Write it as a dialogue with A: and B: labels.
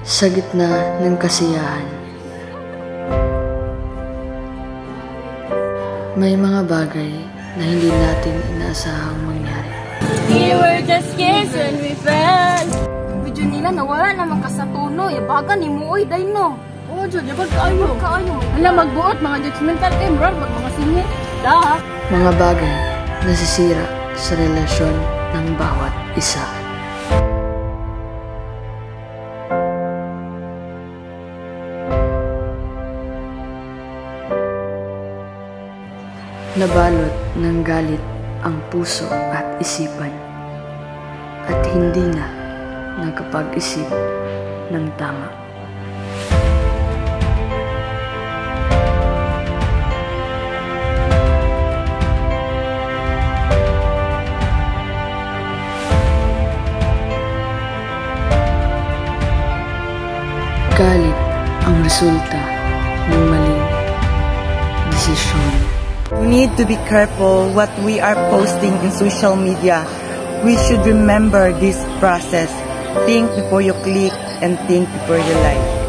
A: Sa gitna ng kasiyahan, may mga bagay na hindi natin inaasahang mangyari.
B: We were just kids when we fell. Video nila nawala naman ka sa tuno. Yabagan ni Muoy, day no. Oo, Jod, yabag kaayo. Wala magbuot, mga judgmental team, bro. Mga singit. Dah.
A: Mga bagay na sisira sa relasyon ng bawat isa. Nabalot ng galit ang puso at isipan at hindi na nakapag-isip ng tama. Galit ang resulta ng maling desisyon.
C: We need to be careful what we are posting in social media. We should remember this process. Think before you click and think before you like.